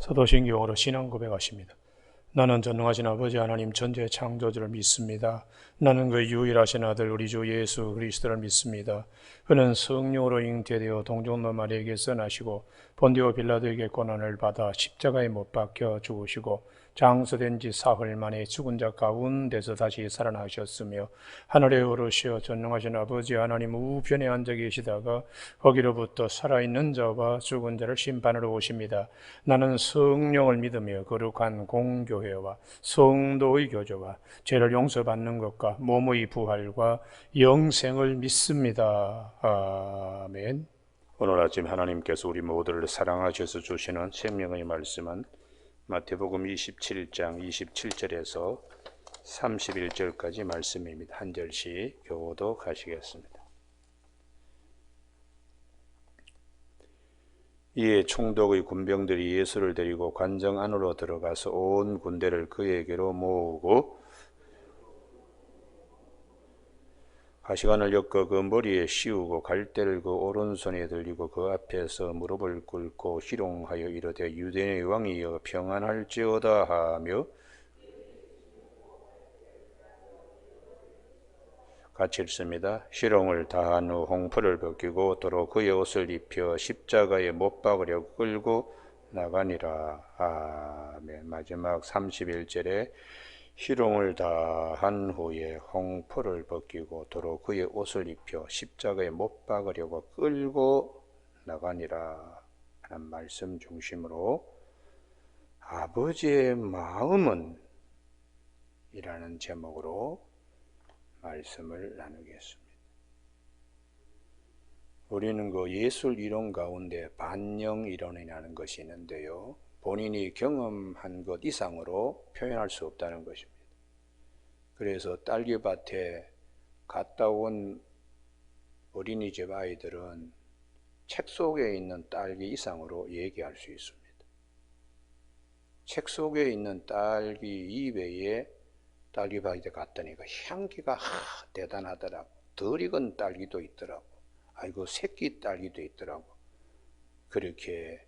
사도신경으로 신앙 고백하십니다. 나는 전능하신 아버지 하나님 전지의 창조주를 믿습니다. 나는 그 유일하신 아들 우리 주 예수 그리스도를 믿습니다. 그는 성령으로 잉태되어 동정노 마리아에게서 나시고 본디오 빌라도에게 고난을 받아 십자가에 못 박혀 죽으시고 장서된 지 사흘 만에 죽은 자 가운데서 다시 살아나셨으며 하늘에 오르시어 전능하신 아버지 하나님 우편에 앉아 계시다가 거기로부터 살아있는 자와 죽은 자를 심판하러 오십니다. 나는 성령을 믿으며 거룩한 공교회와 성도의 교제와 죄를 용서받는 것과 몸의 부활과 영생을 믿습니다. 아멘. 오늘 아침 하나님께서 우리 모두를 사랑하셔서 주시는 생명의 말씀은 마태복음 27장 27절에서 31절까지 말씀입니다. 한 절씩 교독하시겠습니다. 이에 총독의 군병들이 예수를 데리고 관정 안으로 들어가서 온 군대를 그에게로 모으고 가시관을 엮어 그 머리에 씌우고 갈대를 그 오른손에 들리고 그 앞에서 무릎을 꿇고 희롱하여 이르되 유대인의 왕이여 평안할지어다 하며 같이 읽습니다. 희롱을 다한 후 홍포를 벗기고 도로 그의 옷을 입혀 십자가에 못 박으려 끌고 나가니라. 아멘. 마지막 31절에 희롱을 다한 후에 홍포를 벗기고 도로 그의 옷을 입혀 십자가에 못 박으려고 끌고 나가니라 하는 말씀 중심으로 아버지의 마음은 이라는 제목으로 말씀을 나누겠습니다. 우리는 그 예술 이론 가운데 반영 이론이라는 것이 있는데요. 본인이 경험한 것 이상으로 표현할 수 없다는 것입니다. 그래서 딸기밭에 갔다 온 어린이집 아이들은 책 속에 있는 딸기 이상으로 얘기할 수 있습니다. 책 속에 있는 딸기 이외에 딸기밭에 갔더니 그 향기가 대단하더라고. 덜 익은 딸기도 있더라고. 아이고 새끼 딸기도 있더라고. 그렇게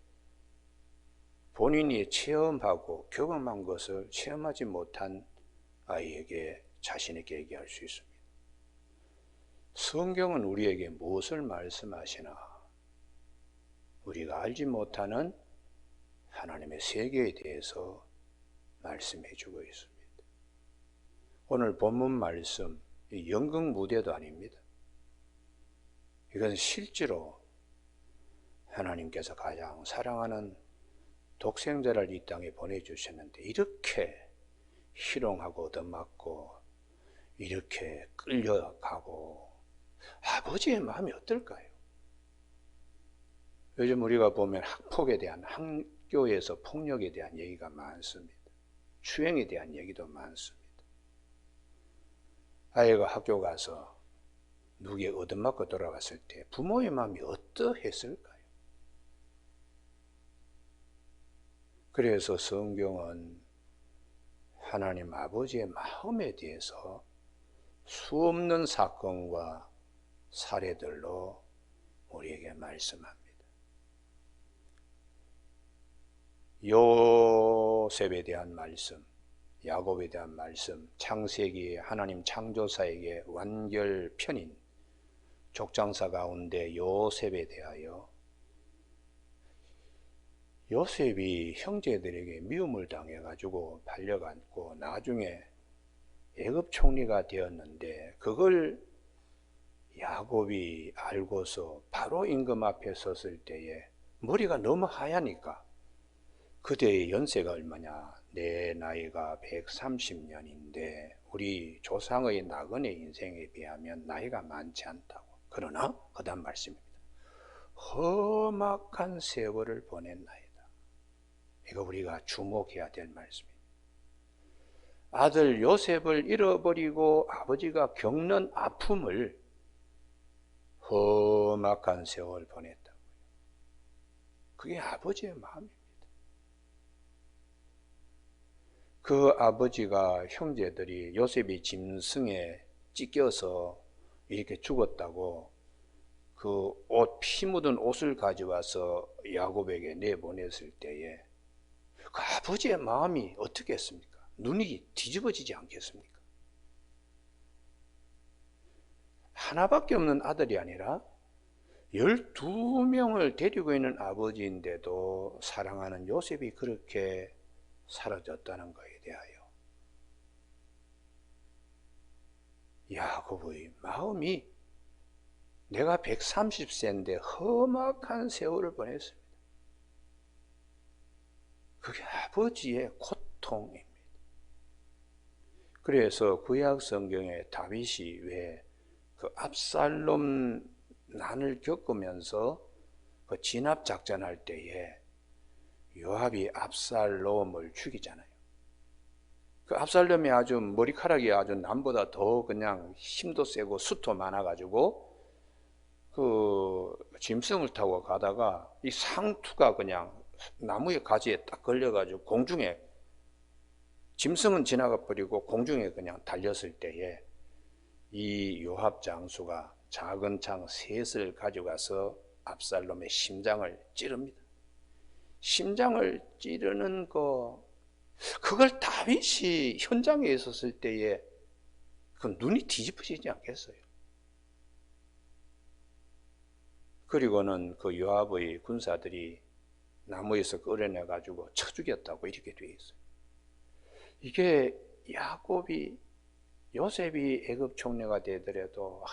본인이 체험하고 경험한 것을 체험하지 못한 아이에게 자신에게 얘기할 수 있습니다. 성경은 우리에게 무엇을 말씀하시나? 우리가 알지 못하는 하나님의 세계에 대해서 말씀해 주고 있습니다. 오늘 본문 말씀, 연극 무대도 아닙니다. 이건 실제로 하나님께서 가장 사랑하는 독생자를 이 땅에 보내주셨는데 이렇게 희롱하고 얻어맞고 이렇게 끌려가고 아버지의 마음이 어떨까요? 요즘 우리가 보면 학폭에 대한 학교에서 폭력에 대한 얘기가 많습니다. 추행에 대한 얘기도 많습니다. 아이가 학교 가서 누구에 얻어맞고 돌아갔을 때 부모의 마음이 어떠했을까요? 그래서 성경은 하나님 아버지의 마음에 대해서 수없는 사건과 사례들로 우리에게 말씀합니다. 요셉에 대한 말씀, 야곱에 대한 말씀, 창세기에 하나님 창조사에게 완결편인 족장사 가운데 요셉에 대하여 요셉이 형제들에게 미움을 당해가지고 팔려갔고 나중에 애굽 총리가 되었는데 그걸 야곱이 알고서 바로 임금 앞에 섰을 때에 머리가 너무 하얘니까 그대의 연세가 얼마냐? 내 나이가 130년인데 우리 조상의 나그네 인생에 비하면 나이가 많지 않다고. 그러나 그 다음 말씀입니다. 험악한 세월을 보냈나이다. 이거 우리가 주목해야 될 말씀입니다. 아들 요셉을 잃어버리고 아버지가 겪는 아픔을 험악한 세월 보냈다고요. 그게 아버지의 마음입니다. 그 아버지가 형제들이 요셉이 짐승에 찢겨서 이렇게 죽었다고 그 피 묻은 옷을 가져와서 야곱에게 내보냈을 때에 그 아버지의 마음이 어떻겠습니까? 눈이 뒤집어지지 않겠습니까? 하나밖에 없는 아들이 아니라 12명을 데리고 있는 아버지인데도 사랑하는 요셉이 그렇게 사라졌다는 것에 대하여 야곱의 마음이, 내가 130세인데 험악한 세월을 보냈습니다. 그게 아버지의 고통입니다. 그래서 구약 성경에 다윗이 왜 그 압살롬 난을 겪으면서 그 진압 작전할 때에 요압이 압살롬을 죽이잖아요. 그 압살롬이 아주 머리카락이 아주 남보다 더 그냥 힘도 세고 숱도 많아가지고 그 짐승을 타고 가다가 이 상투가 그냥 나무의 가지에 딱 걸려가지고 공중에, 짐승은 지나가 버리고 공중에 그냥 달렸을 때에 이 요압 장수가 작은 창 셋을 가져가서 압살롬의 심장을 찌릅니다. 심장을 찌르는 그걸 다윗이 현장에 있었을 때에 그 눈이 뒤집어지지 않겠어요? 그리고는 그 요압의 군사들이 나무에서 끌어내가지고 쳐 죽였다고 이렇게 되어 있어요. 이게 요셉이 애굽 총리가 되더라도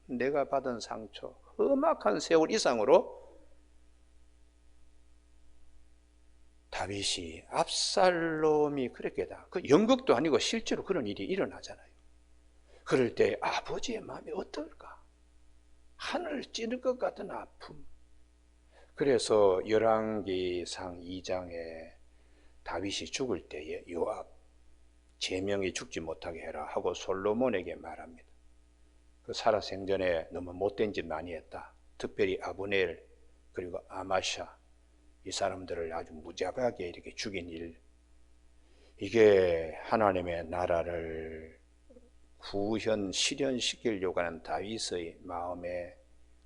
내가 받은 상처, 험악한 세월 이상으로 다윗이 압살롬이 그렇게 그 연극도 아니고 실제로 그런 일이 일어나잖아요. 그럴 때 아버지의 마음이 어떨까? 하늘을 찌를 것 같은 아픔. 그래서 열왕기상 2장에 다윗이 죽을 때에 요압, 제명이 죽지 못하게 해라 하고 솔로몬에게 말합니다. 그 살아생전에 너무 못된 짓 많이 했다. 특별히 아브넬 그리고 아마샤, 이 사람들을 아주 무자비하게 이렇게 죽인 일, 이게 하나님의 나라를 구현 실현시키려고 하는 다윗의 마음에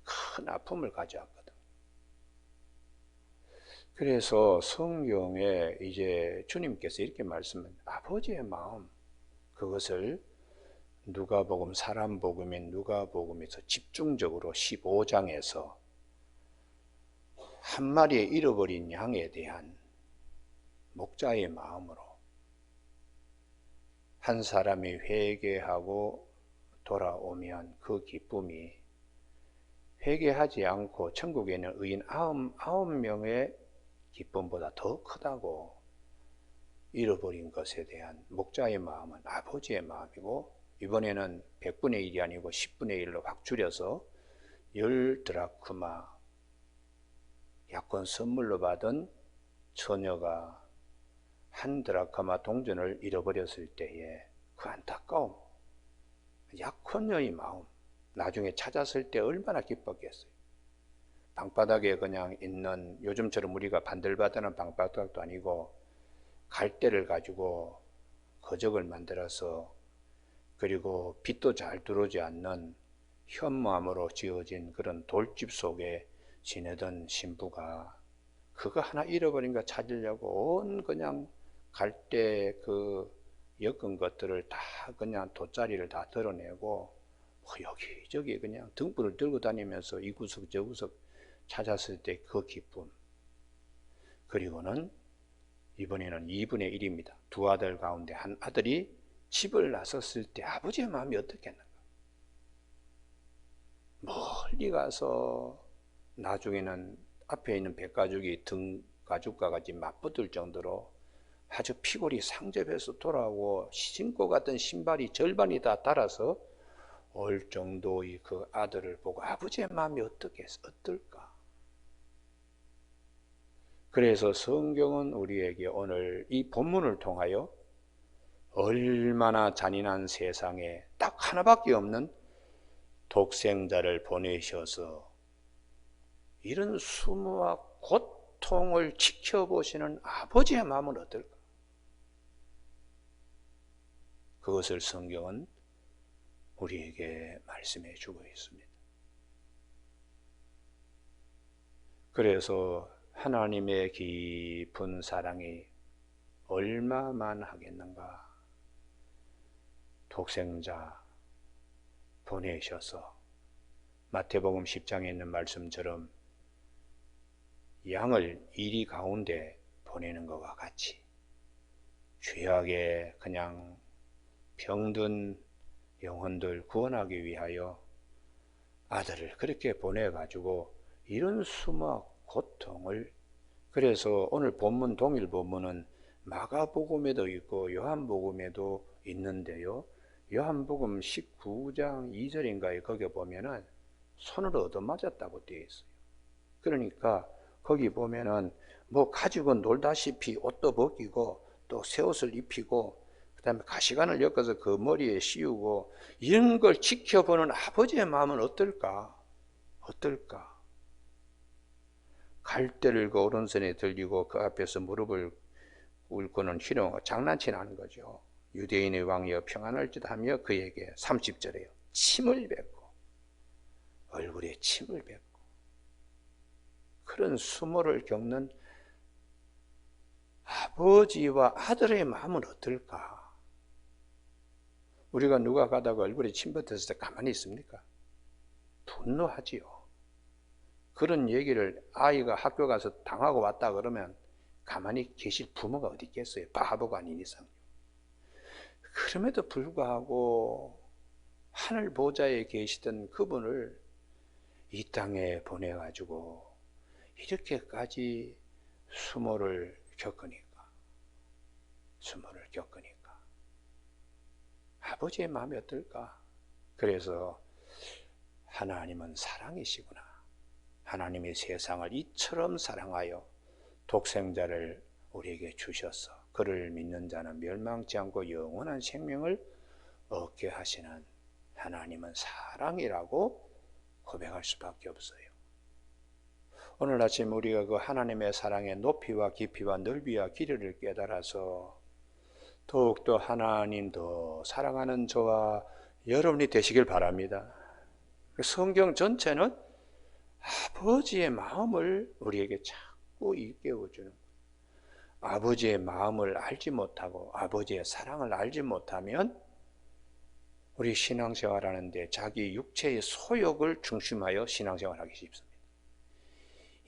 큰 아픔을 가져왔거든. 그래서 성경에 이제 주님께서 이렇게 말씀합니다. 아버지의 마음, 그것을 누가복음, 사람 복음인 누가복음에서 집중적으로 15장에서 한 마리의 잃어버린 양에 대한 목자의 마음으로 한 사람이 회개하고 돌아오면 그 기쁨이 회개하지 않고 천국에 있는 의인 99명의 기쁨보다 더 크다고, 잃어버린 것에 대한 목자의 마음은 아버지의 마음이고, 이번에는 100분의 1이 아니고 10분의 1로 확 줄여서 10드라크마 약혼 선물로 받은 처녀가 1드라크마 동전을 잃어버렸을 때에 그 안타까움, 약혼녀의 마음, 나중에 찾았을 때 얼마나 기뻤겠어요. 방바닥에 그냥 있는, 요즘처럼 우리가 반들바다는 방바닥도 아니고 갈대를 가지고 거적을 만들어서, 그리고 빛도 잘 들어오지 않는 현무암으로 지어진 그런 돌집 속에 지내던 신부가 그거 하나 잃어버린 거 찾으려고 온 그냥 갈대 그 엮은 것들을 다 그냥 돗자리를 다 드러내고 여기저기 그냥 등불을 들고 다니면서 이 구석 저 구석 찾았을 때 그 기쁨. 그리고는 이번에는 2분의 1입니다. 두 아들 가운데 한 아들이 집을 나섰을 때 아버지의 마음이 어떻겠는가? 멀리 가서 나중에는 앞에 있는 백가죽이 등 가죽과 같이 맞붙을 정도로 아주 피골이 상접해서 돌아오고 신고 갔던 신발이 절반이 다 닳아서 올 정도의 그 아들을 보고 아버지의 마음이 어떨까? 그래서 성경은 우리에게 오늘 이 본문을 통하여 얼마나 잔인한 세상에 딱 하나밖에 없는 독생자를 보내셔서 이런 수모와 고통을 지켜보시는 아버지의 마음은 어떨까? 그것을 성경은 우리에게 말씀해 주고 있습니다. 그래서 하나님의 깊은 사랑이 얼마만 하겠는가. 독생자 보내셔서 마태복음 10장에 있는 말씀처럼 양을 이리 가운데 보내는 것과 같이 죄악에 그냥 병든 영혼들 구원하기 위하여 아들을 그렇게 보내가지고 이런 수막 고통을, 그래서 오늘 본문 동일 본문은 마가복음에도 있고 요한복음에도 있는데요, 요한복음 19장 2절인가에 거기 보면은 손으로 얻어맞았다고 되어 있어요. 그러니까 거기 보면은 뭐 가지고 놀다시피 옷도 벗기고 또 새 옷을 입히고 그 다음에 가시관을 엮어서 그 머리에 씌우고 이런 걸 지켜보는 아버지의 마음은 어떨까? 어떨까? 갈대를 그 오른손에 들리고 그 앞에서 무릎을 꿇고는 희롱, 장난치는 거죠. 유대인의 왕이여 평안할지도 하며 그에게 30절에요. 침을 뱉고 얼굴에 침을 뱉고 그런 수모를 겪는 아버지와 아들의 마음은 어떨까? 우리가 누가 가다가 얼굴에 침 뱉었을 때 가만히 있습니까? 분노하지요. 그런 얘기를 아이가 학교 가서 당하고 왔다 그러면 가만히 계실 부모가 어디 있겠어요? 바보가 아닌 이상. 그럼에도 불구하고 하늘 보좌에 계시던 그분을 이 땅에 보내가지고 이렇게까지 수모를 겪으니까 아버지의 마음이 어떨까? 그래서 하나님은 사랑이시구나. 하나님이 세상을 이처럼 사랑하여 독생자를 우리에게 주셔서 그를 믿는 자는 멸망치 않고 영원한 생명을 얻게 하시는 하나님은 사랑이라고 고백할 수밖에 없어요. 오늘 아침 우리가 그 하나님의 사랑의 높이와 깊이와 넓이와 길이를 깨달아서 더욱더 하나님 더 사랑하는 저와 여러분이 되시길 바랍니다. 성경 전체는 아버지의 마음을 우리에게 자꾸 일깨워주는 거예요. 아버지의 마음을 알지 못하고 아버지의 사랑을 알지 못하면 우리 신앙생활하는데 자기 육체의 소욕을 중심하여 신앙생활하기 쉽습니다.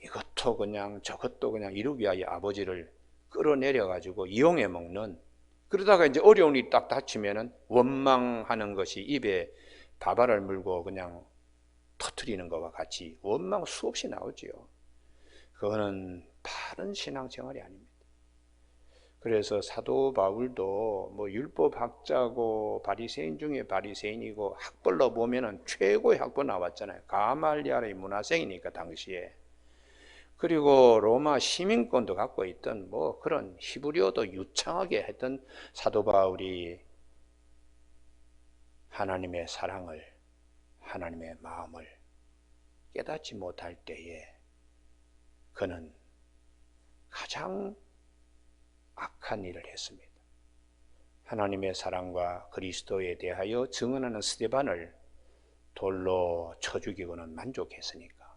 이것도 그냥 저것도 그냥 이루기 위하여 아버지를 끌어내려 가지고 이용해 먹는, 그러다가 이제 어려운 일이 딱 닥치면은 원망하는 것이 입에 밥알을 물고 그냥 터뜨리는 것과 같이 원망 수없이 나오지요. 그거는 바른 신앙생활이 아닙니다. 그래서 사도 바울도 뭐 율법학자고 바리새인 중에 바리새인이고 학벌로 보면은 최고의 학벌 나왔잖아요. 가말리알의 문화생이니까 당시에. 그리고 로마 시민권도 갖고 있던 뭐 그런 히브리어도 유창하게 했던 사도 바울이 하나님의 사랑을, 하나님의 마음을 깨닫지 못할 때에 그는 가장 악한 일을 했습니다. 하나님의 사랑과 그리스도에 대하여 증언하는 스데반을 돌로 쳐 죽이고는 만족했으니까.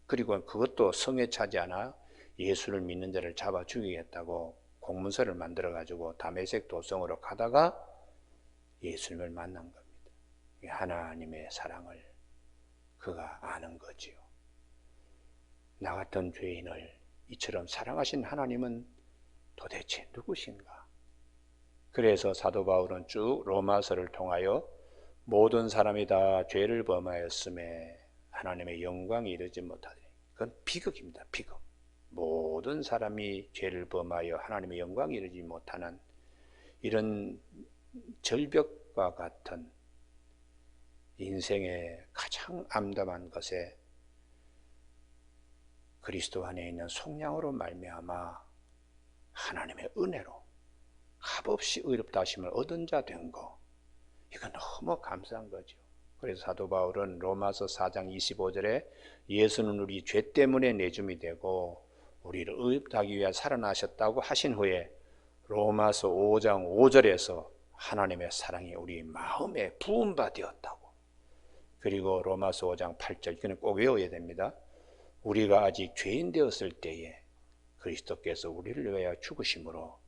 그리고 그것도 성에 차지 않아 예수를 믿는 자를 잡아 죽이겠다고 공문서를 만들어 가지고 다메섹 도성으로 가다가 예수님을 만난 겁니다. 하나님의 사랑을 그가 아는 거지요. 나 같은 죄인을 이처럼 사랑하신 하나님은 도대체 누구신가? 그래서 사도 바울은 쭉 로마서를 통하여 모든 사람이 다 죄를 범하였음에 하나님의 영광이 이르지 못하더니, 그건 비극입니다. 비극. 모든 사람이 죄를 범하여 하나님의 영광이 이르지 못하는 이런 절벽과 같은 인생의 가장 암담한 것에 그리스도 안에 있는 속량으로 말미암아 하나님의 은혜로 값없이 의롭다 하심을 얻은 자 된 거, 이건 너무 감사한 거죠. 그래서 사도 바울은 로마서 4장 25절에 예수는 우리 죄 때문에 내줌이 되고 우리를 의롭다 하기 위해 살아나셨다고 하신 후에 로마서 5장 5절에서 하나님의 사랑이 우리 마음에 부은 바 되었다고. 그리고 로마서 5장 8절, 이거는 꼭 외워야 됩니다. 우리가 아직 죄인 되었을 때에 그리스도께서 우리를 위하여 죽으심으로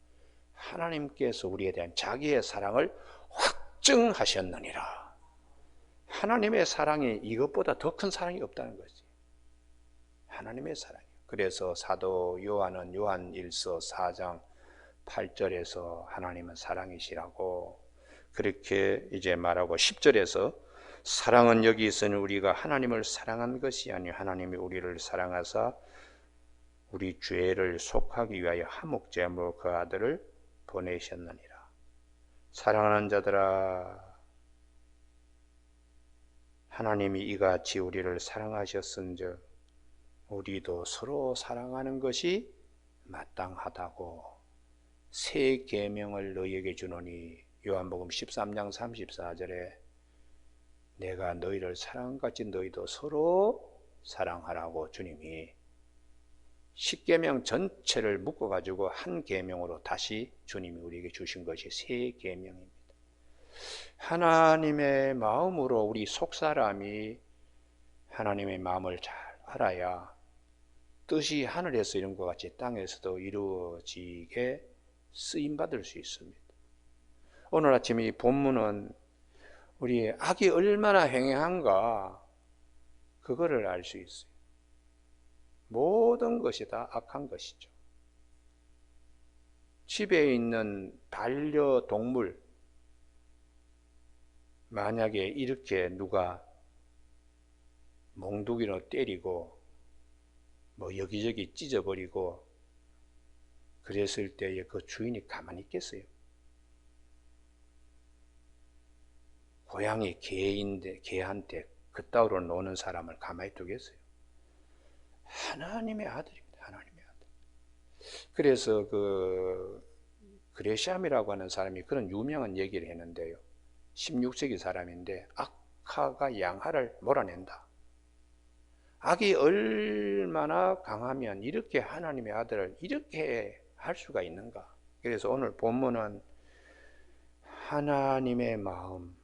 하나님께서 우리에 대한 자기의 사랑을 확증하셨느니라. 하나님의 사랑이 이것보다 더 큰 사랑이 없다는 거지. 하나님의 사랑이. 그래서 사도 요한은 요한 1서 4장 8절에서 하나님은 사랑이시라고 그렇게 이제 말하고 10절에서 사랑은 여기 있으니 우리가 하나님을 사랑한 것이 아니요 하나님이 우리를 사랑하사 우리 죄를 속하기 위하여 화목제물로 그 아들을 보내셨느니라. 사랑하는 자들아, 하나님이 이같이 우리를 사랑하셨은즉 우리도 서로 사랑하는 것이 마땅하다고 새 계명을 너희에게 주노니 요한복음 13장 34절에 내가 너희를 사랑한 같이 너희도 서로 사랑하라고 주님이 10계명 전체를 묶어가지고 한 계명으로 다시 주님이 우리에게 주신 것이 새 계명입니다. 하나님의 마음으로 우리 속사람이 하나님의 마음을 잘 알아야 뜻이 하늘에서 이룬 것 같이 땅에서도 이루어지게 쓰임받을 수 있습니다. 오늘 아침 이 본문은 우리의 악이 얼마나 행행한가 그거를 알 수 있어요. 모든 것이 다 악한 것이죠. 집에 있는 반려동물 만약에 이렇게 누가 몽둥이로 때리고 뭐 여기저기 찢어버리고 그랬을 때에 그 주인이 가만히 있겠어요? 고양이 개한테 그따위로 노는 사람을 가만히 두겠어요? 하나님의 아들입니다. 하나님의 아들. 그래서 그 그레샴이라고 하는 사람이 그런 유명한 얘기를 했는데요. 16세기 사람인데 악하가 양하를 몰아낸다. 악이 얼마나 강하면 이렇게 하나님의 아들을 이렇게 할 수가 있는가? 그래서 오늘 본문은 하나님의 마음,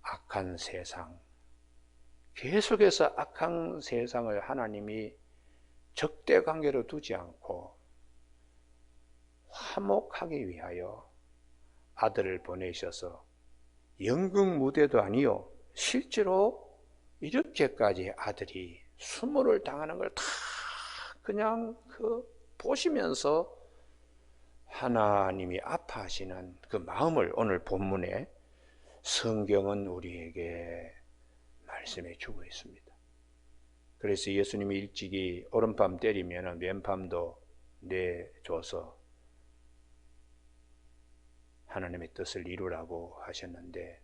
악한 세상, 계속해서 악한 세상을 하나님이 적대 관계로 두지 않고 화목하기 위하여 아들을 보내셔서 연극 무대도 아니요 실제로 이렇게까지 아들이 수모를 당하는 걸 다 그냥 보시면서 하나님이 아파하시는 그 마음을 오늘 본문에 성경은 우리에게 말씀해 주고 있습니다. 그래서 예수님이 일찍이 오른밤 때리면 왼밤도 내줘서 하나님의 뜻을 이루라고 하셨는데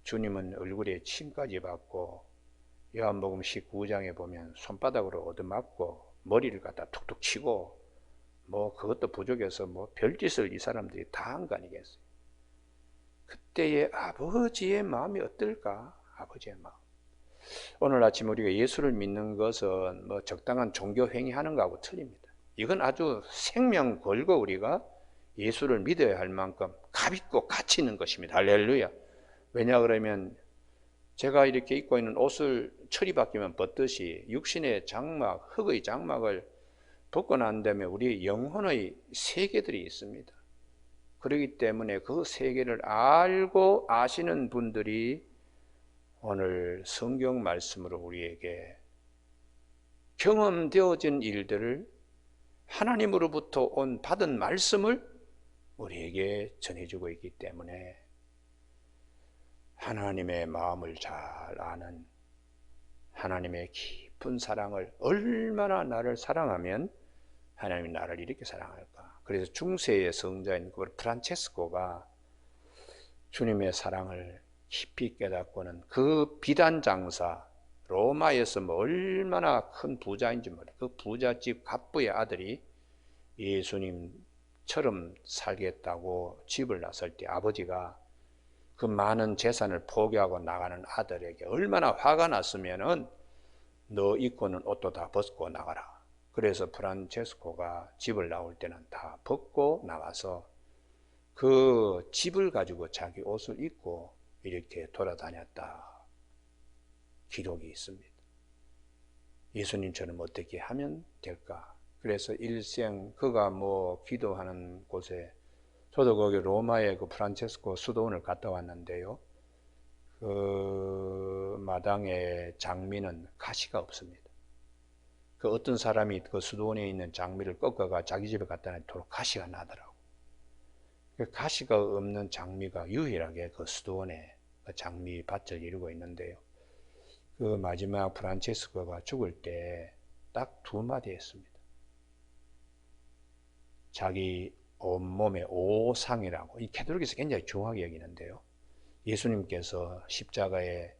주님은 얼굴에 침까지 받고 요한복음 19장에 보면 손바닥으로 얻어맞고 머리를 갖다 툭툭 치고 뭐 그것도 부족해서 뭐 별짓을 이 사람들이 다 한 거 아니겠어요? 그때의 아버지의 마음이 어떨까? 아버지의 마음. 오늘 아침 우리가 예수를 믿는 것은 뭐 적당한 종교 행위하는 거하고 틀립니다. 이건 아주 생명 걸고 우리가 예수를 믿어야 할 만큼 값있고 가치 있는 것입니다. 할렐루야. 왜냐 그러면 제가 이렇게 입고 있는 옷을 철이 바뀌면 벗듯이 육신의 장막, 흙의 장막을 벗고 난 다음에 우리의 영혼의 세계들이 있습니다. 그렇기 때문에 그 세계를 알고 아시는 분들이 오늘 성경 말씀으로 우리에게 경험되어진 일들을 하나님으로부터 받은 말씀을 우리에게 전해주고 있기 때문에 하나님의 마음을 잘 아는 하나님의 깊은 사랑을 얼마나 나를 사랑하면 하나님이 나를 이렇게 사랑할까. 그래서 중세의 성자인 그 프란체스코가 주님의 사랑을 깊이 깨닫고는 그 비단 장사 로마에서 뭐 얼마나 큰 부자인지 모르겠어요. 그 부잣집 갑부의 아들이 예수님처럼 살겠다고 집을 나설 때 아버지가 그 많은 재산을 포기하고 나가는 아들에게 얼마나 화가 났으면은 너 입고 있는 옷도 다 벗고 나가라. 그래서 프란체스코가 집을 나올 때는 다 벗고 나와서 그 집을 가지고 자기 옷을 입고 이렇게 돌아다녔다. 기록이 있습니다. 예수님처럼 어떻게 하면 될까? 그래서 일생 그가 뭐 기도하는 곳에, 저도 거기 로마의 그 프란체스코 수도원을 갔다 왔는데요. 그 마당에 장미는 가시가 없습니다. 그 어떤 사람이 그 수도원에 있는 장미를 꺾어가 자기 집에 갖다 놔도록 가시가 나더라고. 그 가시가 없는 장미가 유일하게 그 수도원에 그 장미 밭을 이루고 있는데요. 그 마지막 프란체스코가 죽을 때 딱 두 마디 했습니다. 자기 온몸에 오상이라고, 이 캐톨릭에서 굉장히 중요하게 여기는데요. 예수님께서 십자가에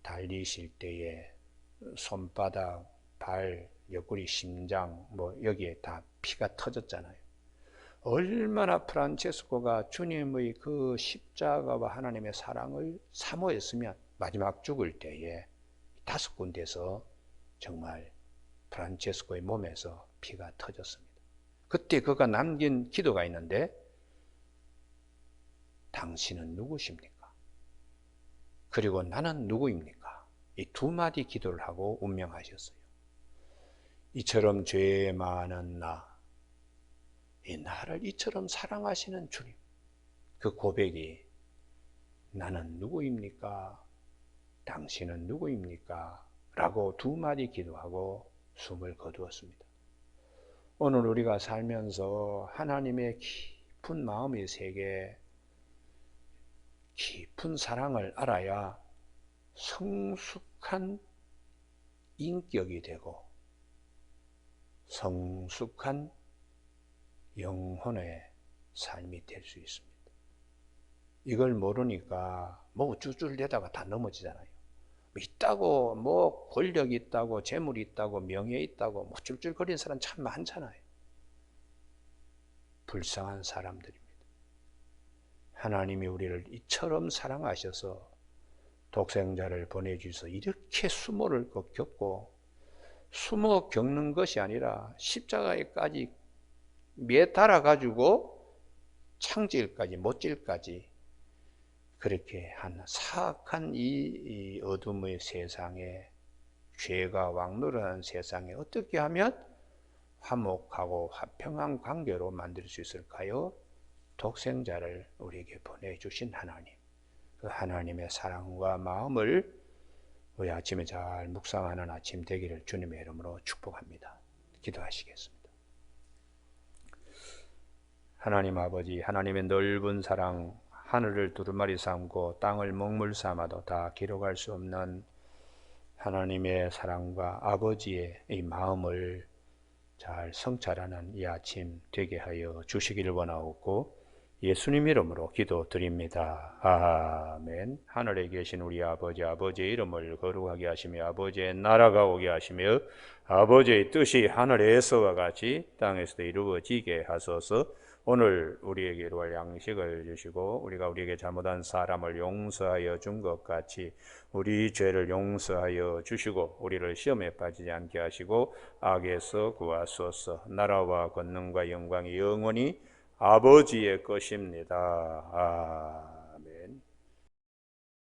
달리실 때에 손바닥, 발, 옆구리, 심장 뭐 여기에 다 피가 터졌잖아요. 얼마나 프란체스코가 주님의 그 십자가와 하나님의 사랑을 사모했으면 마지막 죽을 때에 5군데서 정말 프란체스코의 몸에서 피가 터졌습니다. 그때 그가 남긴 기도가 있는데, 당신은 누구십니까? 그리고 나는 누구입니까? 이 두 마디 기도를 하고 운명하셨어요. 이처럼 죄 많은 이 나를 이처럼 사랑하시는 주님, 그 고백이 나는 누구입니까? 당신은 누구입니까? 라고 두 마디 기도하고 숨을 거두었습니다. 오늘 우리가 살면서 하나님의 깊은 마음의 세계, 깊은 사랑을 알아야 성숙한 인격이 되고 성숙한 영혼의 삶이 될 수 있습니다. 이걸 모르니까 뭐 쭈쭈대다가 다 넘어지잖아요. 있다고 뭐 권력 있다고 재물 있다고 명예 있다고 뭐 쫄쫄거리는 사람 참 많잖아요. 불쌍한 사람들입니다. 하나님이 우리를 이처럼 사랑하셔서 독생자를 보내주셔서 이렇게 수모를 겪고, 수모 겪는 것이 아니라 십자가에까지 매달아가지고 창질까지 못질까지 그렇게 한 사악한 이 어둠의 세상에, 죄가 왕노릇하는 세상에 어떻게 하면 화목하고 화평한 관계로 만들 수 있을까요? 독생자를 우리에게 보내주신 하나님, 그 하나님의 사랑과 마음을 우리 아침에 잘 묵상하는 아침 되기를 주님의 이름으로 축복합니다. 기도하시겠습니다. 하나님 아버지, 하나님의 넓은 사랑, 하늘을 두루마리 삼고 땅을 먹물 삼아도 다 기록할 수 없는 하나님의 사랑과 아버지의 이 마음을 잘 성찰하는 이 아침 되게 하여 주시기를 원하옵고 예수님 이름으로 기도드립니다. 아멘. 하늘에 계신 우리 아버지, 아버지의 이름을 거룩하게 하시며 아버지의 나라가 오게 하시며 아버지의 뜻이 하늘에서와 같이 땅에서도 이루어지게 하소서. 오늘 우리에게 이루어갈 양식을 주시고 우리가 우리에게 잘못한 사람을 용서하여 준 것 같이 우리 죄를 용서하여 주시고 우리를 시험에 빠지지 않게 하시고 악에서 구하소서. 나라와 권능과 영광이 영원히 아버지의 것입니다.